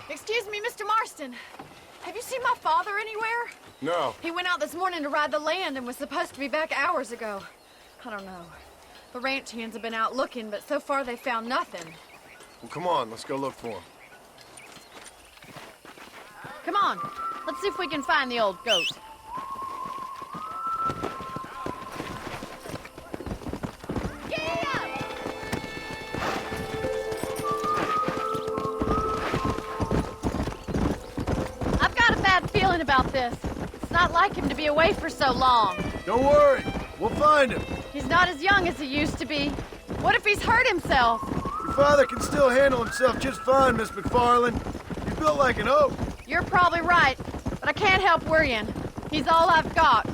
Excuse me, Mr. Marston. Have you seen my father anywhere? No. He went out this morning to ride the land and was supposed to be back hours ago. I don't know. The ranch hands have been out looking, but so far they found nothing. Well, come on, let's go look for him. Come on, let's see if we can find the old goat. About this. It's not like him to be away for so long. Don't worry, we'll find him. He's not as young as he used to be. What if he's hurt himself? Your father can still handle himself just fine, Miss McFarland. He's built like an oak. You're probably right, but I can't help worrying. He's all I've got.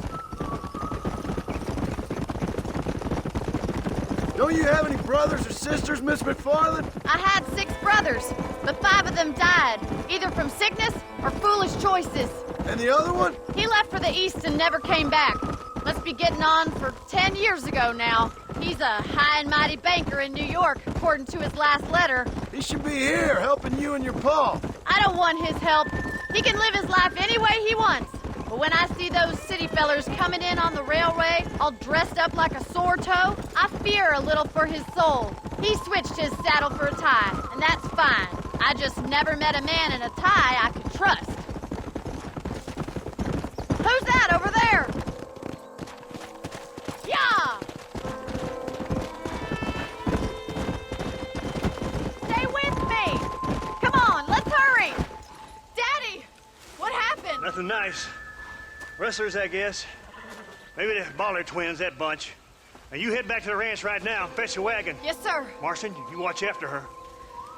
Don't you have any brothers or sisters, Miss McFarland? I had 6 brothers, but 5 of them died, either from sickness or foolish choices. And the other one? He left for the east and never came back. Must be getting on for 10 years ago now. He's a high and mighty banker in New York, according to his last letter. He should be here, helping you and your pa. I don't want his help. He can live his life any way he wants. But when I see those city fellers coming in on the railway, all dressed up like a sore toe, I fear a little for his soul. He switched his saddle for a tie, and that's fine. I just never met a man in a tie I could trust. Who's that over there? Yeah! Stay with me! Come on, let's hurry! Daddy! What happened? Nothing nice. Rustlers, I guess. Maybe the Bollard twins, that bunch. Now you head back to the ranch right now, fetch a wagon. Yes, sir. Marston, you watch after her.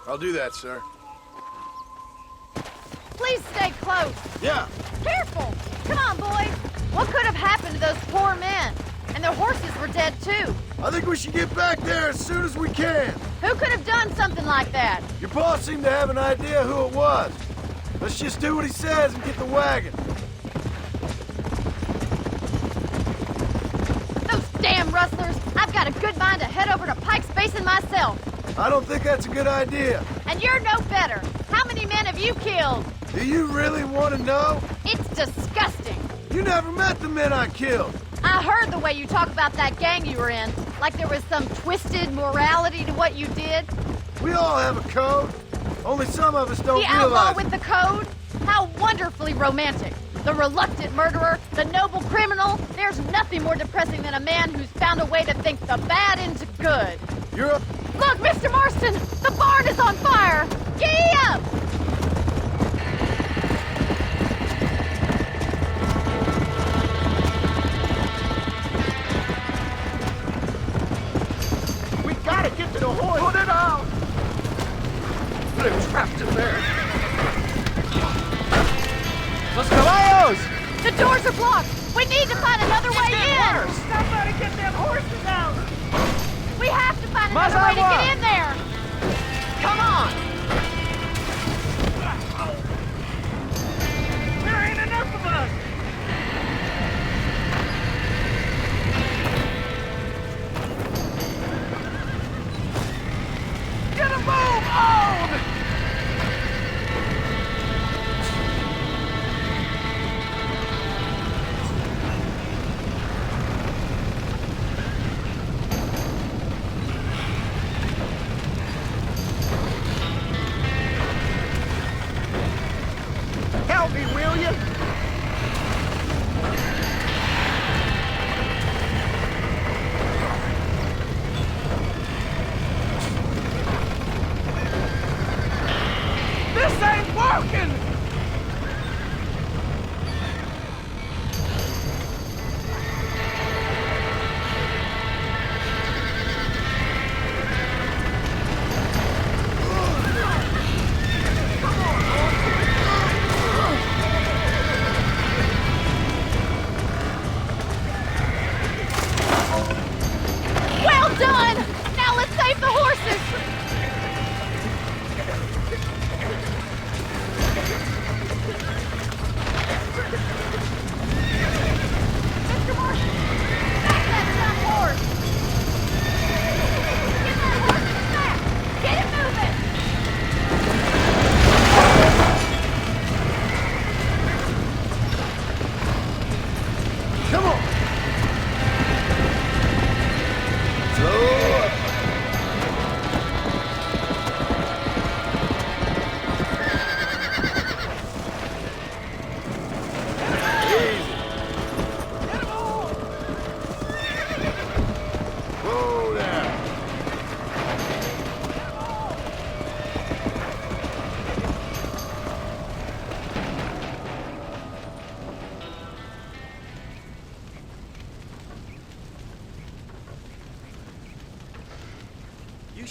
I'll do that, sir. Please stay close. Yeah. Careful! Come on, boys. What could have happened to those poor men? And their horses were dead, too. I think we should get back there as soon as we can. Who could have done something like that? Your boss seemed to have an idea who it was. Let's just do what he says and get the wagon. Those damn rustlers! I've got a good mind to head over to Pike's Basin myself. I don't think that's a good idea. And you're no better. How many men have you killed? Do you really want to know? It's disgusting. You never met the men I killed. I heard the way you talk about that gang you were in, like there was some twisted morality to what you did. We all have a code. Only some of us don't The realize outlaw it. with the code? How wonderfully romantic. The reluctant murderer, the noble criminal. There's nothing more depressing than a man who's found a way to think the bad into good. You're a... Look, Mr. Marston! The barn is on fire! Gee up! We gotta get to the horse! Put it out! They're trapped in there! Los caballos! The doors are blocked! We need to find another way in! Somebody get them horses out! We have to find another way to get in there! Come on! There ain't enough of us! Get a move on! Help me, will you? This ain't working! Well done! Now let's save the horses!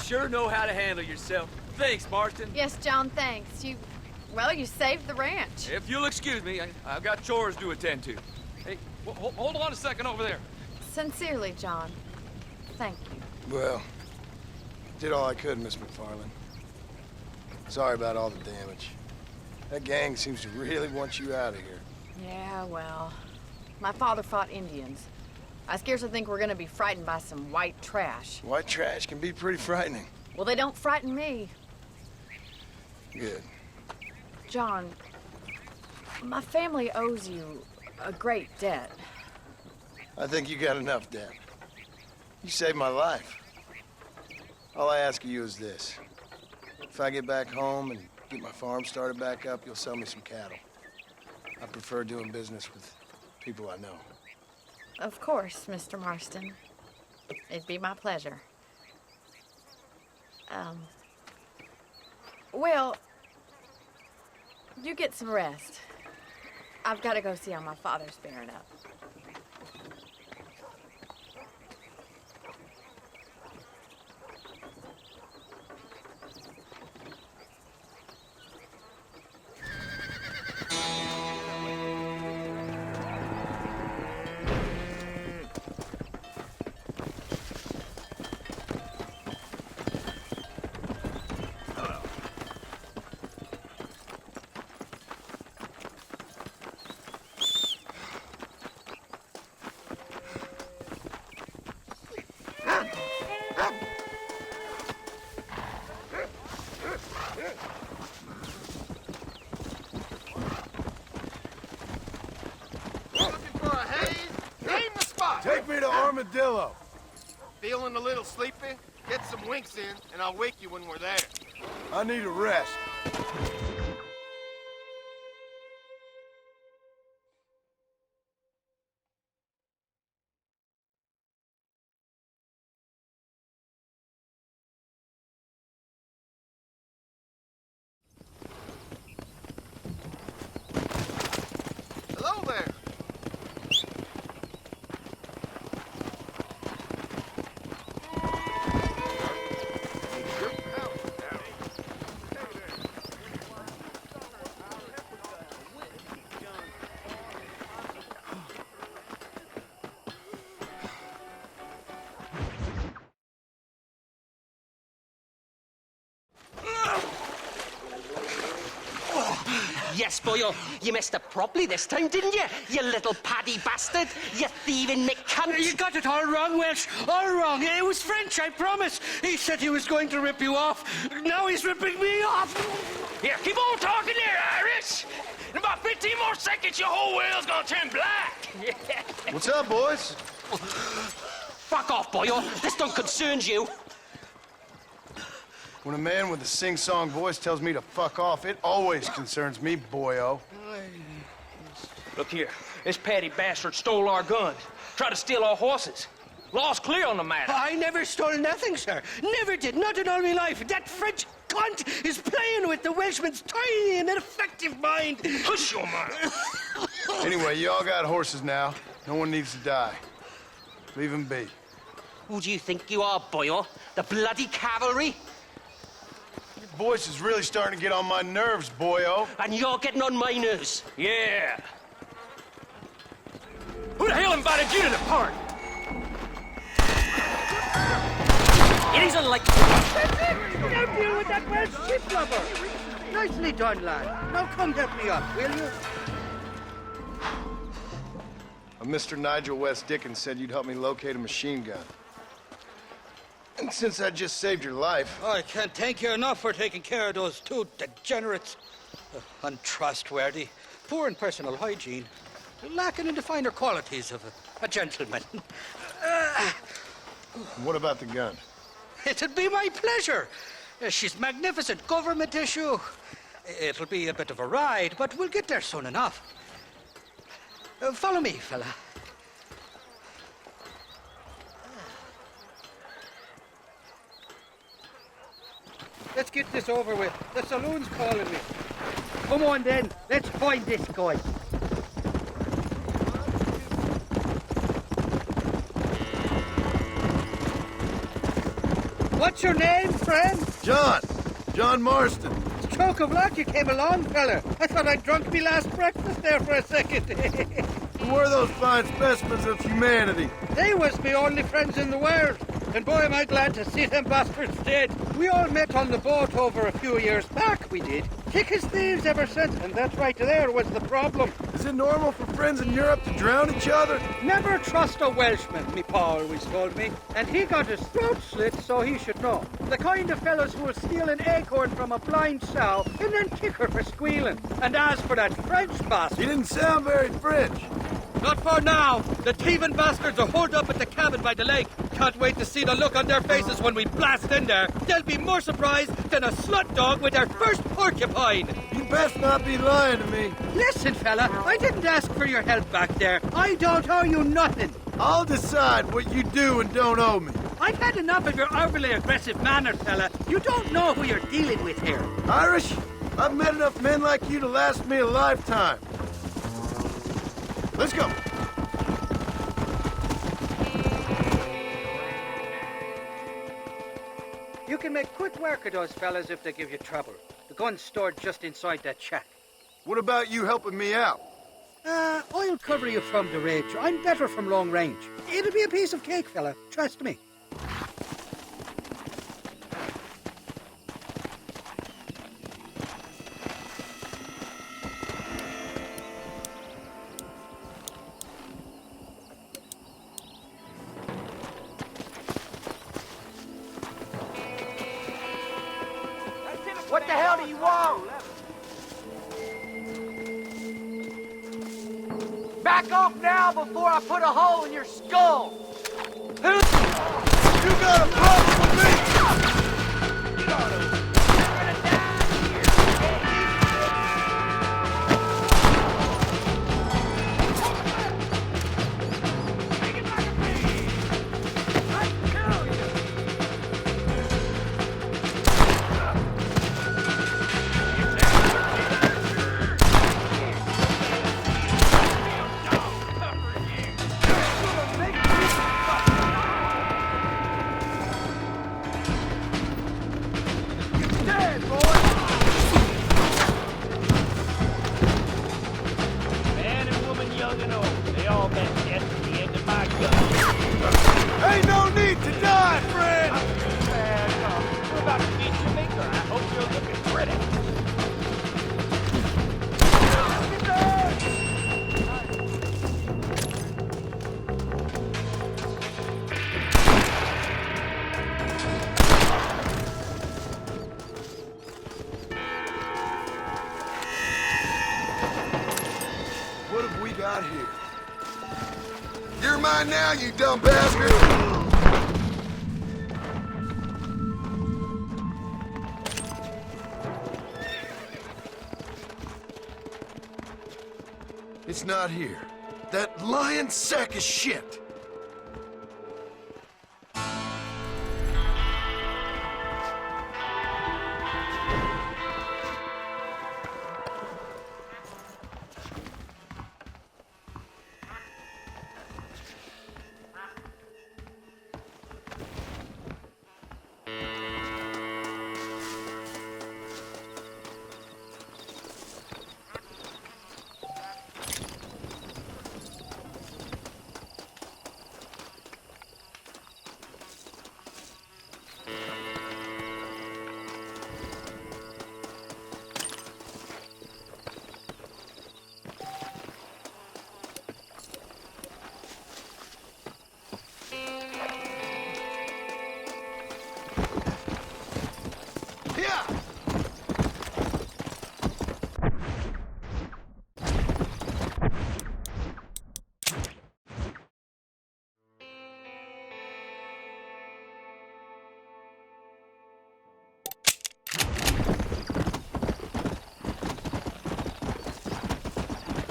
sure know how to handle yourself. Thanks, Marston. Yes, John, thanks. Well, you saved the ranch. If you'll excuse me, I've got chores to attend to. Hey, hold on a second over there. Sincerely, John. Thank you. Well, did all I could, Miss McFarland. Sorry about all the damage. That gang seems to really want you out of here. Yeah, well, my father fought Indians. I scarcely think we're gonna be frightened by some white trash. White trash can be pretty frightening. Well, they don't frighten me. Good. John, my family owes you a great debt. I think you got enough debt. You saved my life. All I ask of you is this. If I get back home and get my farm started back up, you'll sell me some cattle. I prefer doing business with people I know. Of course, Mr. Marston. It'd be my pleasure. Well, you get some rest. I've got to go see how my father's bearing up. Take me to Armadillo. Feeling a little sleepy? Get some winks in, and I'll wake you when we're there. I need a rest. Hello there. Yes, boyo, you messed up properly this time, didn't you? You little paddy bastard. You thieving McCunt. You got it all wrong, Welsh. All wrong. It was French, I promise. He said he was going to rip you off. Now he's ripping me off. Here, keep on talking there, Irish. In about 15 more seconds, your whole world's gonna turn black. What's up, boys? Fuck off, boyo. This don't concern you. When a man with a sing-song voice tells me to fuck off, it always concerns me, boyo. Look here, this petty bastard stole our guns, tried to steal our horses. Law's clear on the matter. I never stole nothing, sir. Never did. Not in all my life. That French cunt is playing with the Welshman's tiny and ineffective mind. Hush your mouth. Anyway, you all got horses now. No one needs to die. Leave them be. Who do you think you are, boyo? The bloody cavalry? Your voice is really starting to get on my nerves, boyo. And you're getting on my nerves. Yeah. Who the hell invited you to the party? It isn't like... Don't deal with that Welsh ship lover. Nicely done, lad. Now come help me up, will you? Mr. Nigel West Dickens said you'd help me locate a machine gun. And since I just saved your life... I can't thank you enough for taking care of those two degenerates. Untrustworthy, poor in personal hygiene, lacking in the finer qualities of a gentleman. What about the gun? It'd be my pleasure. She's magnificent, government issue. It'll be a bit of a ride, but we'll get there soon enough. Follow me, fella. Let's get this over with. The saloon's calling me. Come on, then. Let's find this guy. What's your name, friend? John Marston. Stroke of luck you came along, fella. I thought I'd drunk me last breakfast there for a second. Who were those fine specimens of humanity? They was me only friends in the world. And boy, am I glad to see them bastards dead. We all met on the boat over a few years back, we did. Thick as thieves ever since, and that right there was the problem. Is it normal for friends in Europe to drown each other? Never trust a Welshman, me pa always told me. And he got his throat slit, so he should know. The kind of fellows who will steal an acorn from a blind sow and then kick her for squealing. And as for that French bastard... He didn't sound very French. Not for now. The thieving bastards are holed up at the cabin by the lake. Can't wait to see the look on their faces when we blast in there. They'll be more surprised than a slut dog with their first porcupine. You best not be lying to me. Listen, fella, I didn't ask for your help back there. I don't owe you nothing. I'll decide what you do and don't owe me. I've had enough of your overly aggressive manner, fella. You don't know who you're dealing with here. Irish, I've met enough men like you to last me a lifetime. Let's go. You can make quick work of those fellas if they give you trouble. The gun's stored just inside that shack. What about you helping me out? I'll cover you from the ridge. I'm better from long range. It'll be a piece of cake, fella. Trust me. What the hell do you want? Back off now before I put a hole in your skull! You got a problem with me? Ain't no need to die, friend! We're about to meet Jamaica. I hope you're looking pretty. What have we got here? You're mine now, you dumb bastard! It's not here. That lying sack of shit!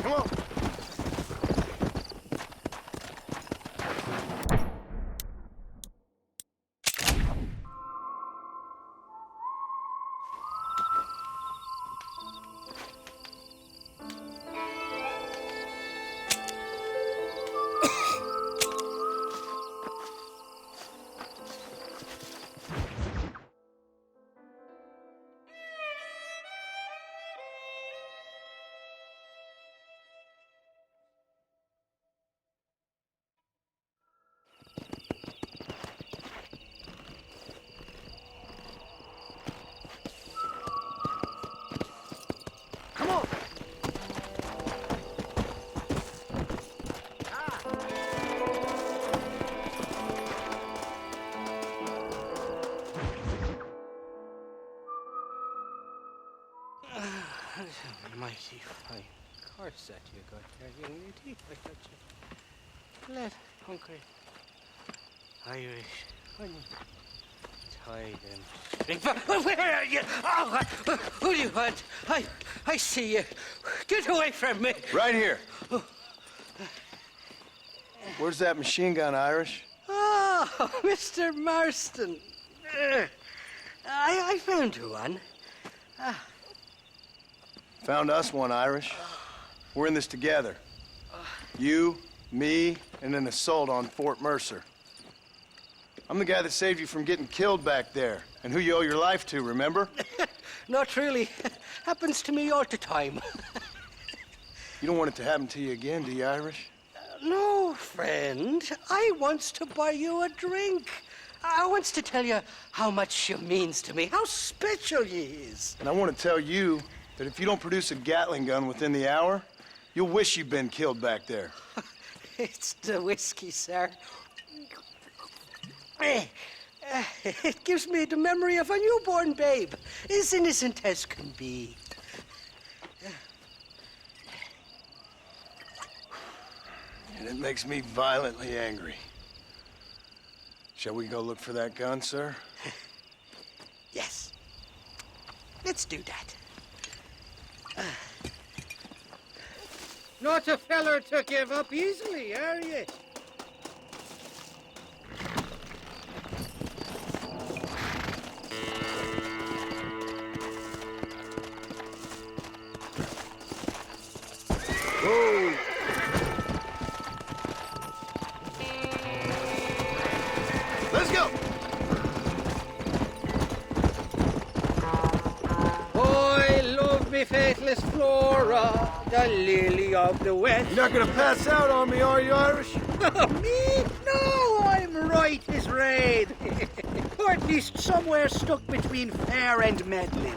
Come on. Mighty fine course that you got there, young lady. I got you. Let hungry Irish honey. Tie them. Where are you? Oh, who do you want? I see you. Get away from me. Right here. Where's that machine gun, Irish? Oh, Mr. Marston. I found you one. Found us one, Irish. We're in this together. You, me, and an assault on Fort Mercer. I'm the guy that saved you from getting killed back there, and who you owe your life to, remember? Not really. Happens to me all the time. You don't want it to happen to you again, do you, Irish? No, friend. I wants to buy you a drink. I wants to tell you how much you means to me, how special you is. And I want to tell you that if you don't produce a Gatling gun within the hour, you'll wish you'd been killed back there. It's the whiskey, sir. It gives me the memory of a newborn babe, as innocent as can be. And it makes me violently angry. Shall we go look for that gun, sir? Yes. Let's do that. Not a feller to give up easily, are you? Whoa! Let's go! I love me faithless Flora, the lily of the West. You're not gonna pass out on me, are you, Irish? Me? No, I'm right as rain. Or at least somewhere stuck between fair and meddling.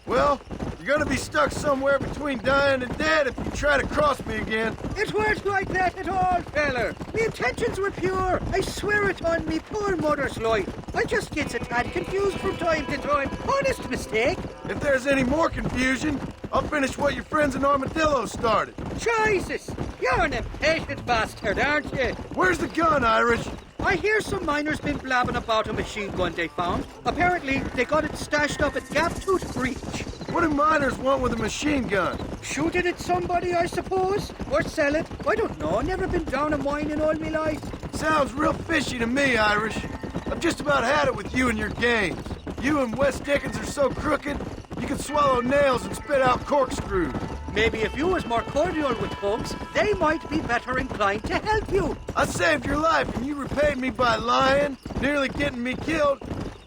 Well, you're gonna be stuck somewhere between dying and dead if you try to cross me again. It weren't like that at all, feller. Me intentions were pure. I swear it on me poor mother's life. I just gets a tad confused from time to time. Honest mistake. If there's any more confusion, I'll finish what your friends in Armadillo started. Jesus, you're an impatient bastard, aren't you? Where's the gun, Irish? I hear some miners been blabbing about a machine gun they found. Apparently, they got it stashed up at Gap Tooth Breach. What do miners want with a machine gun? Shoot it at somebody, I suppose? Or sell it? I don't know. Never been down a mine in all my life. Sounds real fishy to me, Irish. I've just about had it with you and your games. You and Wes Dickens are so crooked, you can swallow nails and spit out corkscrews. Maybe if you was more cordial with folks, they might be better inclined to help you. I saved your life and you repaid me by lying, nearly getting me killed.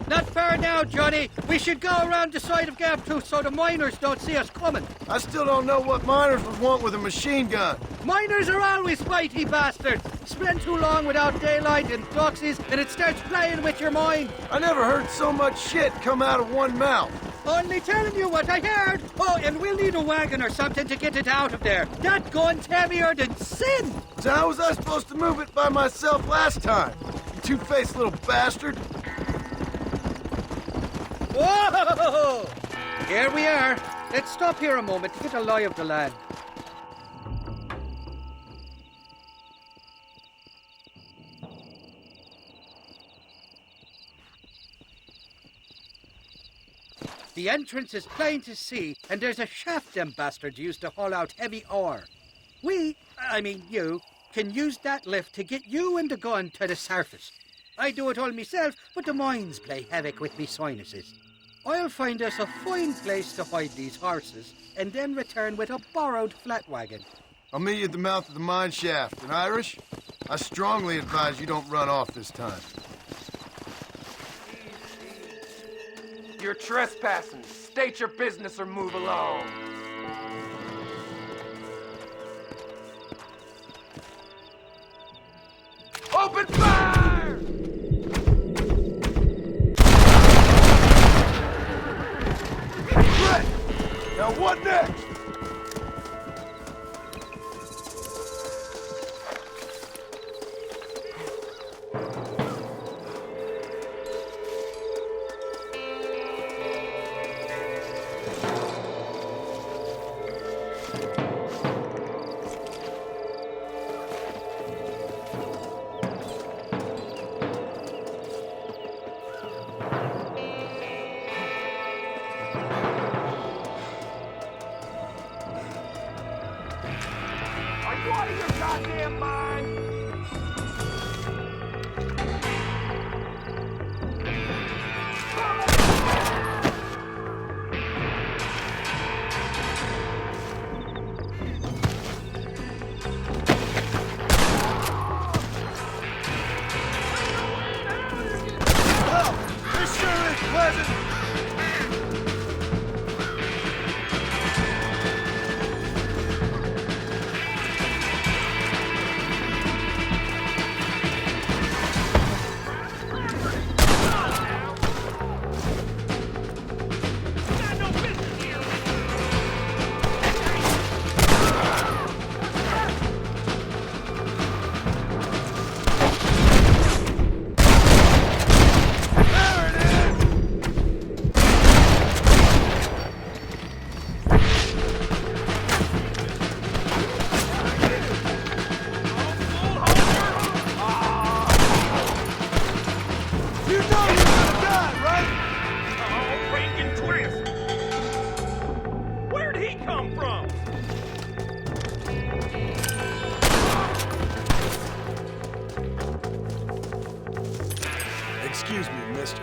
Not far now, Johnny. We should go around the side of Gap Tooth so the miners don't see us coming. I still don't know what miners would want with a machine gun. Miners are always fighty bastards. Spend too long without daylight and doxies and it starts playing with your mind. I never heard so much shit come out of one mouth. Only telling you what I heard. Oh, and we'll need a wagon or something to get it out of there. That gun's heavier than sin. So how was I supposed to move it by myself last time? You two-faced little bastard. Whoa! Here we are. Let's stop here a moment to get a lie of the land. The entrance is plain to see, and there's a shaft them bastards used to haul out heavy ore. I mean you, can use that lift to get you and the gun to the surface. I do it all myself, but the mines play havoc with me sinuses. I'll find us a fine place to hide these horses, and then return with a borrowed flat wagon. I'll meet you at the mouth of the mine shaft. And Irish, I strongly advise you don't run off this time. You're trespassing. State your business or move along. Open fire! Good! Now what next? Are you out of your goddamn mind? This sure is pleasant. Excuse me, mister.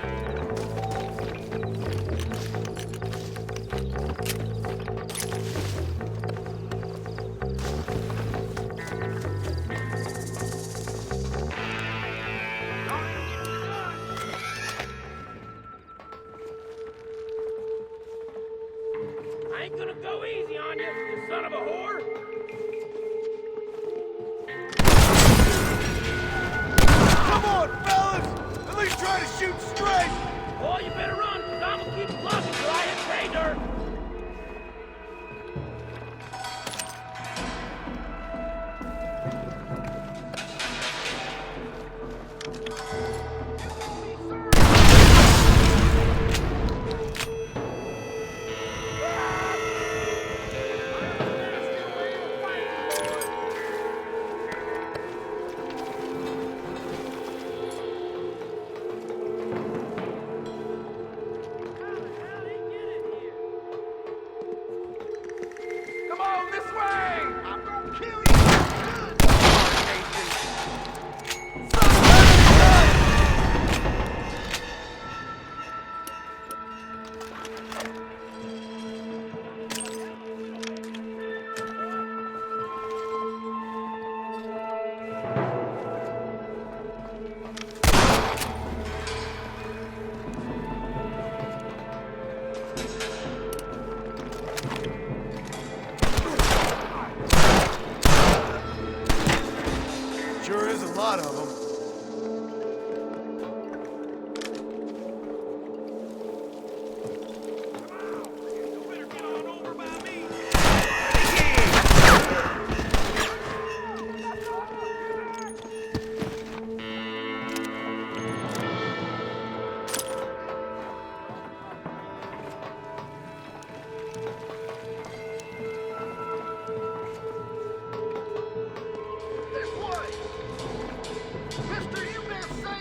I ain't gonna go easy on you, you son of a whore. Come on, fellas! At least try to shoot straight! Oh, you better run, because I'm gonna keep plugging till I hit pay dirt. Come on, this way! I'm gonna kill you! Sure is a lot of them. This way! Mister, you better say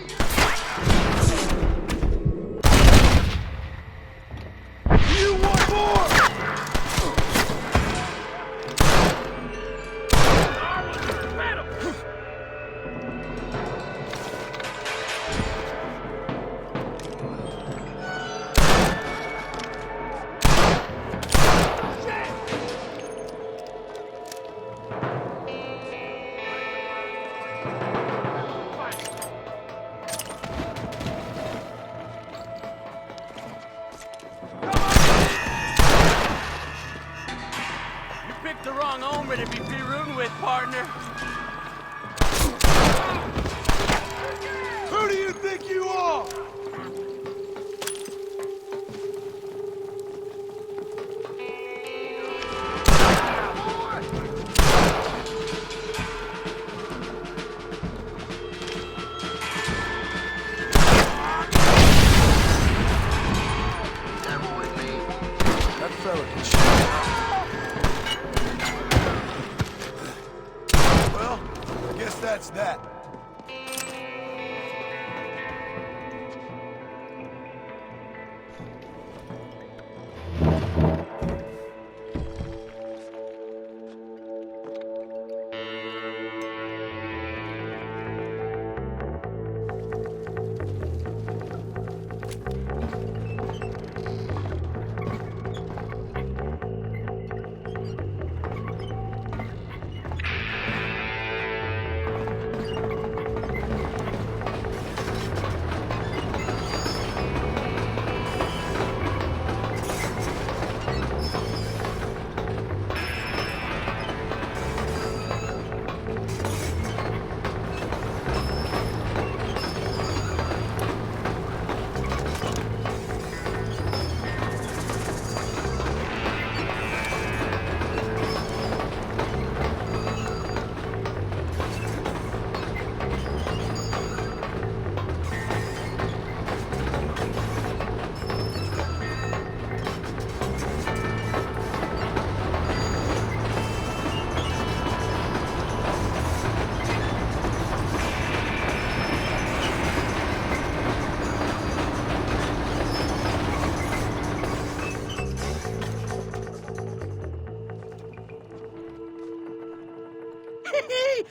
You want more? You picked the wrong hombre to be rooting with, partner. Who do you think you are? That fella can shoot. What's that?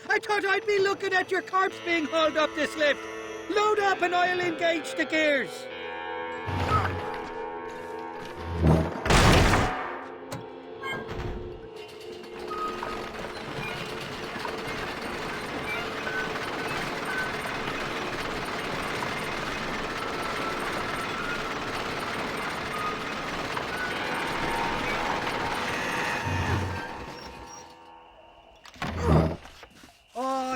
I thought I'd be looking at your corpse being hauled up this lift. Load up and I'll engage the gears.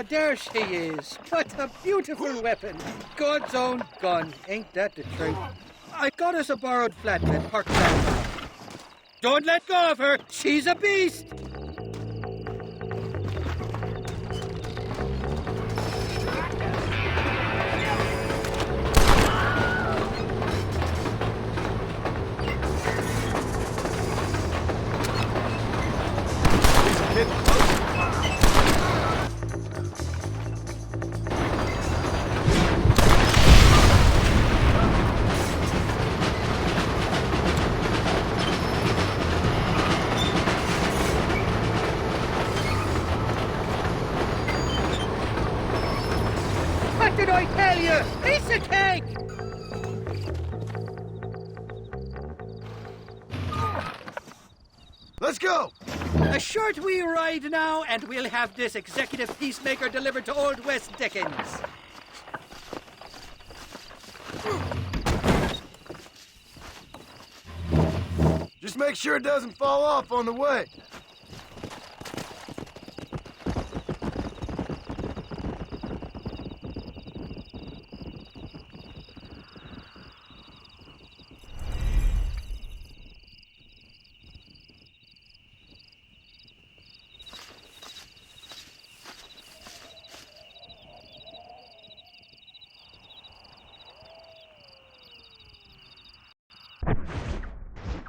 There she is. What a beautiful weapon. God's own gun. Ain't that the truth? I got us a borrowed flatbed parked down. Don't let go of her. She's a beast. What did I tell you? Piece of cake! Let's go! A short wee ride now, and we'll have this executive peacemaker delivered to Old West Dickens. Just make sure it doesn't fall off on the way.